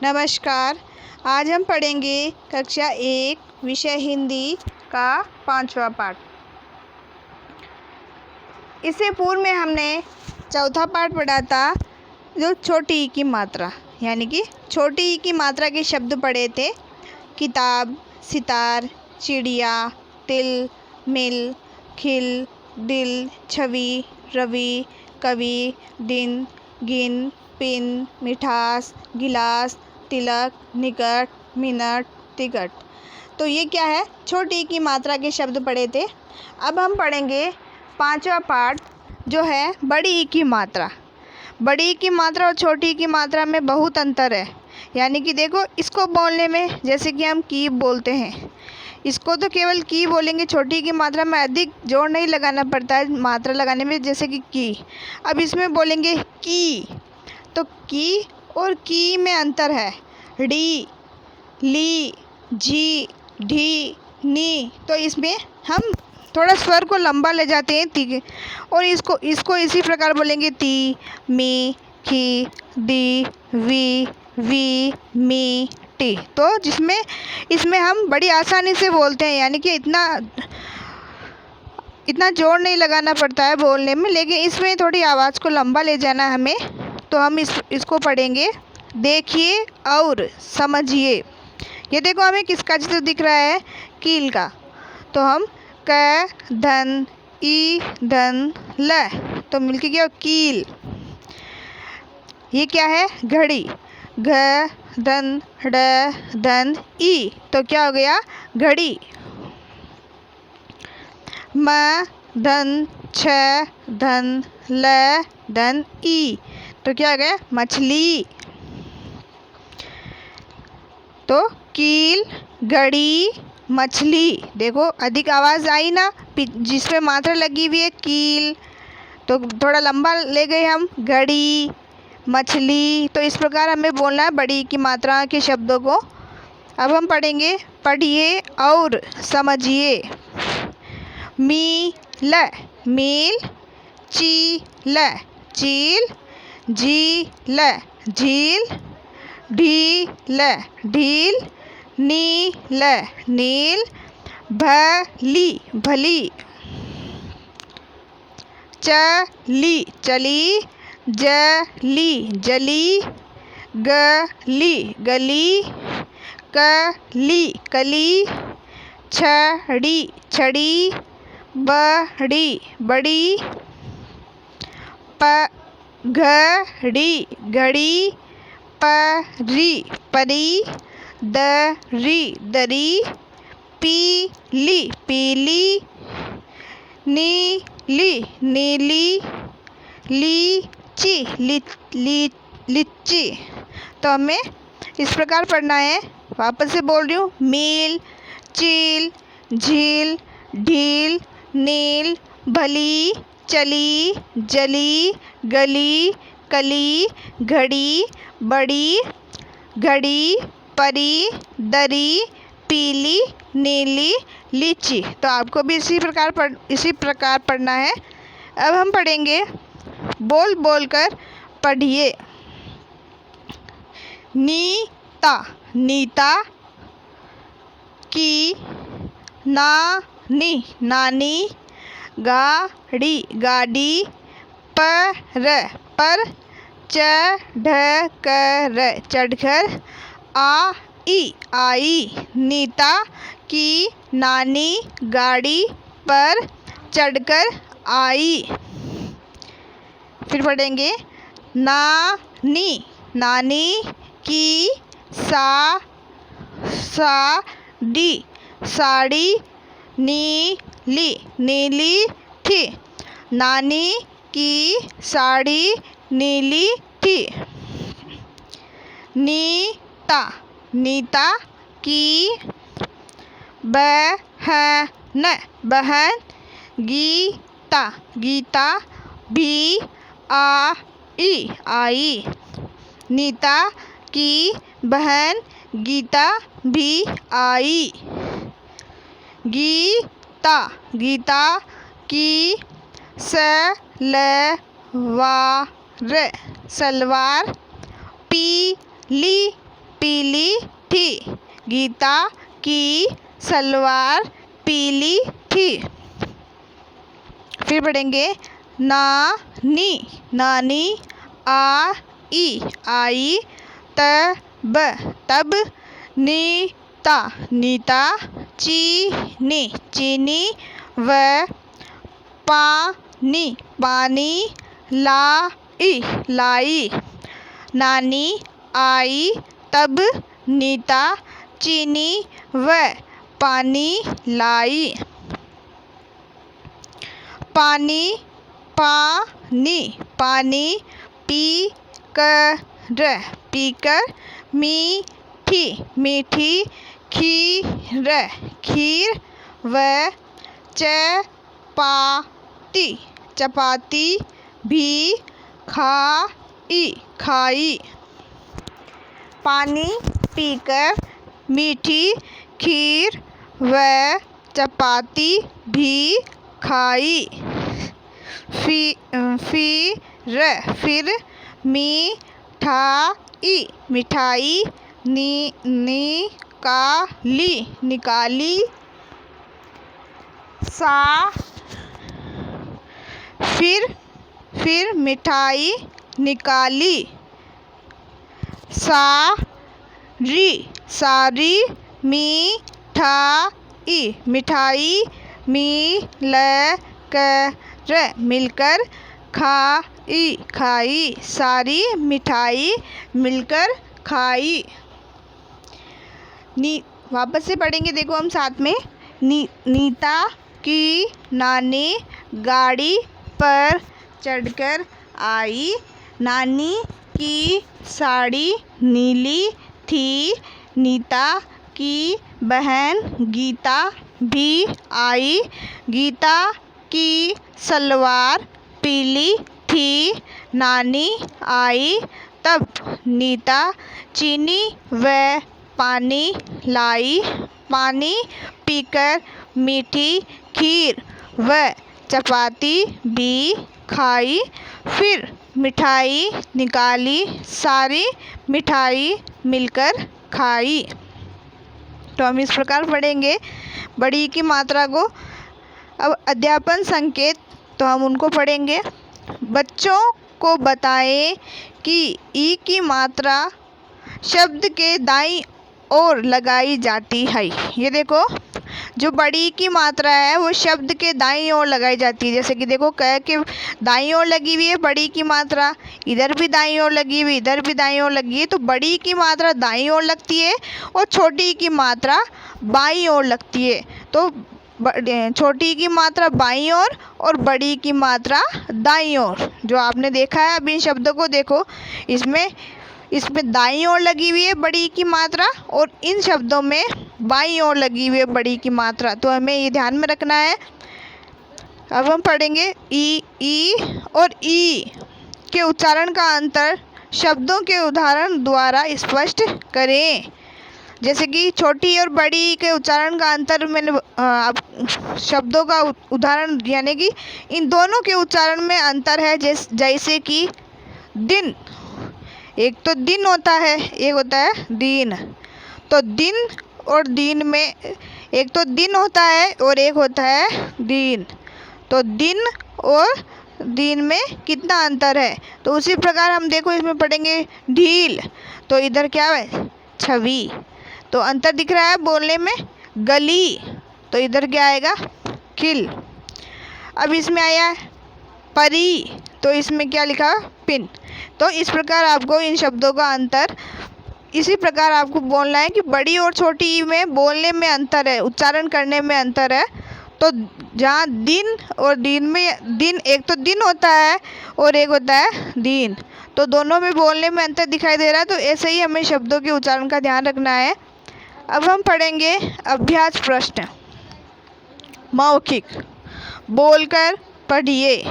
नमस्कार। आज हम पढ़ेंगे कक्षा 1 विषय हिंदी का 5वां पाठ। इससे पूर्व में हमने चौथा पाठ पढ़ा था, जो छोटी ई की मात्रा यानी कि छोटी ई की मात्रा के शब्द पढ़े थे। किताब, सितार, चिड़िया, तिल, मिल, खिल, दिल, छवि, रवि, कवि, दिन, गिन, पिन, मिठास, गिलास, तिलक, निकट, मिनट, तिकट। तो ये क्या है? छोटी ई की मात्रा के शब्द पढ़े थे। अब हम पढ़ेंगे 5वां पाठ, जो है बड़ी ई की मात्रा। बड़ी ई की मात्रा और छोटी ई की मात्रा में बहुत अंतर है। यानी कि देखो, इसको बोलने में जैसे कि हम की बोलते हैं, इसको तो केवल की बोलेंगे। छोटी ई की मात्रा में अधिक जोर नहीं लगाना पड़ता है मात्रा लगाने में, जैसे कि की। अब इसमें बोलेंगे की, तो की और की में अंतर है। डी, ली, जी, ढी, नी। तो इसमें हम थोड़ा स्वर को लंबा ले जाते हैं ती, और इसको इसी प्रकार बोलेंगे ती, मी, खी, दी, वी, मी, टी। तो इसमें हम बड़ी आसानी से बोलते हैं, यानी कि इतना जोर नहीं लगाना पड़ता है बोलने में, लेकिन इसमें थोड़ी आवाज़ को लंबा ले जाना है हमें। तो हम इसको पढ़ेंगे। देखिए और समझिए। ये देखो, हमें किसका चित्र दिख रहा है? कील का। तो हम क, धन, ई, धन, ल, तो मिलके क्या? कील। ये क्या है? घड़ी। घ, धन, ड, धन, ई, तो क्या हो गया? घड़ी। म, धन, छ, धन, ल, धन, ई, तो क्या हो गया? मछली। तो कील, घड़ी, मछली। देखो, अधिक आवाज़ आई ना, जिसमें मात्रा लगी हुई है कील, तो थोड़ा लंबा ले गए हम। घड़ी, मछली। तो इस प्रकार हमें बोलना है बड़ी की मात्रा के शब्दों को। अब हम पढ़ेंगे। पढ़िए और समझिए। मील, मील, चील, चील, झील, झील, ढील, ढील, नील, नील, भली, भली, चली, चली, जली, जली, गली, गली, कली, कली, छड़ी, छड़ी, बड़ी, बड़ी, घड़ी, घड़ी, परी, परी, दरी, दरी, पीली, पीली, नीली, नीली, लीची, लीची। तो हमें इस प्रकार पढ़ना है। वापस से बोल रही हूँ। मील, चील, झील, ढील, नील, भली, चली, जली, गली, कली, घड़ी, बड़ी, घड़ी, परी, दरी, पीली, नीली, लीची। तो आपको भी इसी प्रकार पढ़ना है। अब हम पढ़ेंगे। बोल बोल कर पढ़िए। नीता, नीता, की, नानी, नानी, गाड़ी, गाड़ी, पर, चढ़कर, चढ़कर, आई, आई। नीता की नानी गाड़ी पर चढ़कर आई। फिर पढ़ेंगे। नानी, नानी की साड़ी, साड़ी, नीली, नीली थी। नानी की साड़ी नीली थी। नीता, नीता की बहन, बहन, गीता, गीता भी आई, आई। नीता की बहन गीता भी आई। गीता, गीता की सलवार, सलवार पीली पीली थी। गीता की सलवार पीली थी। फिर पढ़ेंगे नानी, नानी आई, आई। तब, तब। नीता, नीता। चीनी, चीनी। व पानी, पानी। लाई, लाई। नानी आई, तब नीता चीनी व पानी लाई। पानी, पानी, पानी। पीकर, पीकर। मीठी, मीठी। खीर, खीर। व चपाती, चपाती भी खाई, खाई। पानी पीकर मीठी खीर व चपाती भी खाई। फिर मिठाई, मिठाई। निकाली, निकाली। फिर मिठाई निकाली। सारी, सारी। मिठाई, मिठाई। मिलकर, मिलकर। खाई, खाई। सारी मिठाई मिलकर खाई। वापस से पढ़ेंगे, देखो हम साथ में। नीता की नानी गाड़ी पर चढ़कर आई। नानी की साड़ी नीली थी। नीता की बहन गीता भी आई। गीता की सलवार पीली थी। नानी आई, तब नीता चीनी व पानी लाई। पानी पीकर मीठी खीर व चपाती भी खाई। फिर मिठाई निकाली। सारी मिठाई मिलकर खाई। तो हम इस प्रकार पढ़ेंगे बड़ी की मात्रा को। अब अध्यापन संकेत, तो हम उनको पढ़ेंगे। बच्चों को बताएं कि ई की मात्रा शब्द के दाईं ओर लगाई जाती है। ये देखो, जो बड़ी की मात्रा है वो शब्द के दाईं ओर लगाई जाती है। जैसे कि देखो, क के दाईं ओर लगी हुई है बड़ी की मात्रा, इधर भी दाईं ओर लगी हुई, इधर भी दाईं ओर लगी है। तो बड़ी की मात्रा दाईं ओर लगती है और छोटी की मात्रा बाईं ओर लगती है। तो छोटी की मात्रा बाईं ओर और बड़ी की मात्रा दाईं ओर। जो आपने देखा है, अब इन शब्दों को देखो, इसमें दाईं ओर लगी हुई है बड़ी की मात्रा और इन शब्दों में बाईं ओर लगी हुई है बड़ी की मात्रा। तो हमें ये ध्यान में रखना है। अब हम पढ़ेंगे ई और ई के उच्चारण का अंतर शब्दों के उदाहरण द्वारा स्पष्ट करें। जैसे कि छोटी और बड़ी के उच्चारण का अंतर मैंने शब्दों का उदाहरण, यानी कि इन दोनों के उच्चारण में अंतर है। जैसे कि दिन, एक तो दिन होता है, एक होता है दीन। तो दिन और दीन में, एक तो दिन होता है और एक होता है दीन। तो दिन और दीन में कितना अंतर है। तो उसी प्रकार हम देखो इसमें पढ़ेंगे ढील, तो इधर क्या है, छवि। तो अंतर दिख रहा है बोलने में। गली, तो इधर क्या आएगा, खिल। अब इसमें आया है परी, तो इसमें क्या लिखा, पिन। तो इस प्रकार आपको इन शब्दों का अंतर, इसी प्रकार आपको बोलना है कि बड़ी और छोटी में बोलने में अंतर है, उच्चारण करने में अंतर है। तो जहाँ दिन और दीन में, दिन, एक तो दिन होता है और एक होता है दीन, तो दोनों में बोलने में अंतर दिखाई दे रहा है। तो ऐसे ही हमें शब्दों के उच्चारण का ध्यान रखना है। अब हम पढ़ेंगे अभ्यास प्रश्न। मौखिक, बोलकर पढ़िए।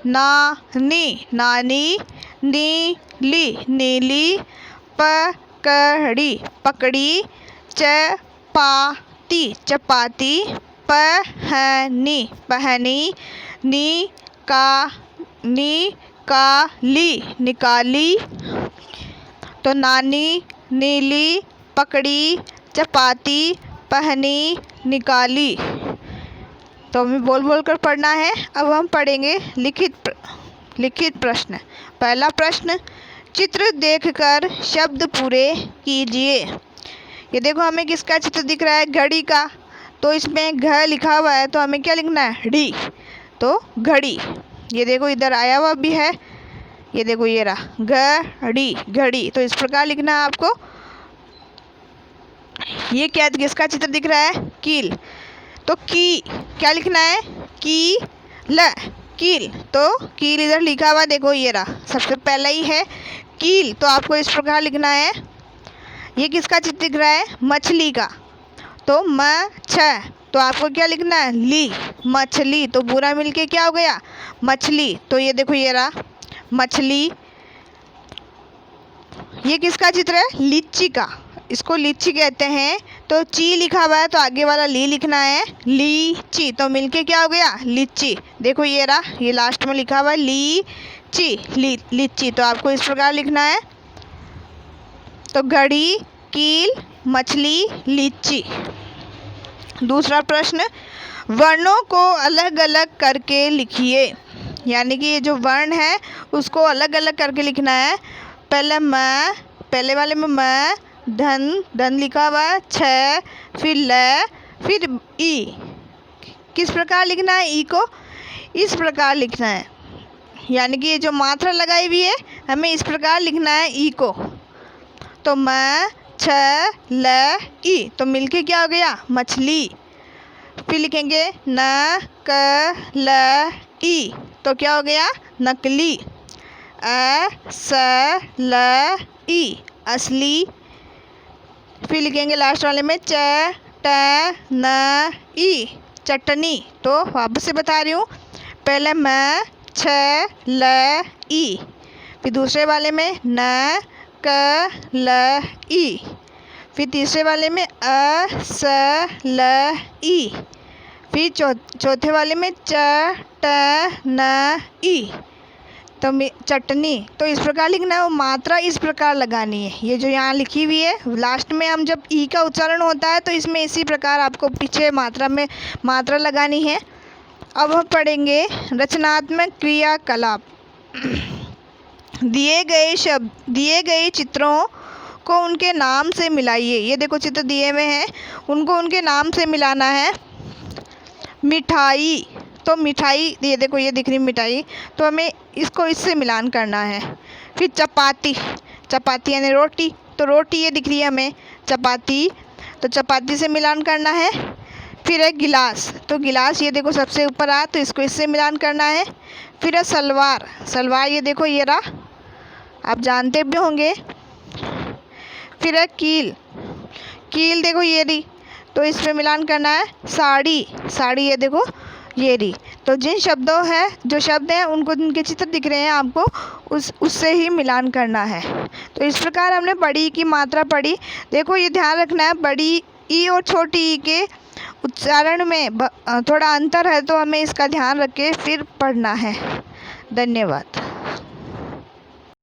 नानी, नानी। नीली, नीली। पकड़ी, पकड़ी। चपाती, चपाती। पहनी, पहनी। निकाली, निकाली। तो नानी नीली, पकड़ी, चपाती, पहनी, निकाली। तो हमें बोल बोल कर पढ़ना है। अब हम पढ़ेंगे लिखित प्रश्न। पहला प्रश्न, चित्र देखकर शब्द पूरे कीजिए। ये देखो हमें किसका चित्र दिख रहा है? घड़ी का। तो इसमें घ लिखा हुआ है तो हमें क्या लिखना है? डी। तो घड़ी। ये देखो इधर आया हुआ भी है, ये देखो ये रहा घड़ी, घड़ी। तो इस प्रकार लिखना है आपको। ये क्या किसका चित्र दिख रहा है? कील। तो की क्या लिखना है? की ल, कील। तो कील इधर लिखा हुआ देखो ये रहा, सबसे पहला ही है कील। तो आपको इस प्रकार लिखना है। ये किसका चित्र दिख रहा है? मछली का। तो म छ, तो आपको क्या लिखना है? ली, मछली। तो पूरा मिलके क्या हो गया? मछली। तो ये देखो ये रहा मछली। ये किसका चित्र है? लीची का। इसको लीची कहते हैं। तो ची लिखा हुआ है तो आगे वाला ली लिखना है, लीची। तो मिलके क्या हो गया? लीची। देखो ये रहा, ये लास्ट में लिखा हुआ है लीची, लीची। तो आपको इस प्रकार लिखना है। तो घड़ी, कील, मछली, लीची। दूसरा प्रश्न, वर्णों को अलग अलग करके लिखिए। यानी कि ये जो वर्ण है उसको अलग अलग करके लिखना है। पहले म, पहले वाले में म, धन, धन लिखा हुआ है, छ, फिर ल, फिर ई। किस प्रकार लिखना है? ई को इस प्रकार लिखना है। यानी कि ये जो मात्रा लगाई हुई है हमें इस प्रकार लिखना है ई को। तो म, छ, ल, ई। तो मिलके क्या हो गया? मछली। फिर लिखेंगे न, क, ल, ई। तो क्या हो गया? नकली। अ, स, ल, ई, असली। फिर लिखेंगे लास्ट वाले में च, ट, न, ई, चटनी। तो वापस से बता रही हूँ, पहले म, छ, ल, ई। फिर दूसरे वाले में न, क, ल, ई। फिर तीसरे वाले में अ, स, ल, ई। फिर चौथे वाले में च, ट, न, ई। तो चटनी। तो इस प्रकार लिखना है। वो मात्रा इस प्रकार लगानी है। ये जो यहाँ लिखी हुई है लास्ट में हम जब ई का उच्चारण होता है तो इसमें इसी प्रकार आपको पीछे मात्रा में मात्रा लगानी है। अब हम पढ़ेंगे रचनात्मक क्रियाकलाप। दिए गए चित्रों को उनके नाम से मिलाइए। ये देखो चित्र दिए हुए हैं, उनको उनके नाम से मिलाना है। मिठाई, तो मिठाई, ये देखो ये दिख रही मिठाई, तो हमें इसको इससे मिलान करना है। फिर चपाती, चपाती यानी रोटी, तो रोटी ये दिख रही है हमें चपाती, तो चपाती से मिलान करना है। फिर है गिलास, तो गिलास ये देखो सबसे ऊपर आ, तो इसको इससे मिलान करना है। फिर है सलवार, सलवार ये देखो ये रहा, आप जानते भी होंगे। फिर है कील, कील देखो ये रही, तो इसमें मिलान करना है। साड़ी, साड़ी ये देखो ये रही। तो जिन शब्दों है जो शब्द हैं उनको उनके चित्र दिख रहे हैं आपको उससे ही मिलान करना है। तो इस प्रकार हमने बड़ी ई की मात्रा पढ़ी। देखो ये ध्यान रखना है, बड़ी ई और छोटी ई के उच्चारण में थोड़ा अंतर है, तो हमें इसका ध्यान रख के फिर पढ़ना है। धन्यवाद।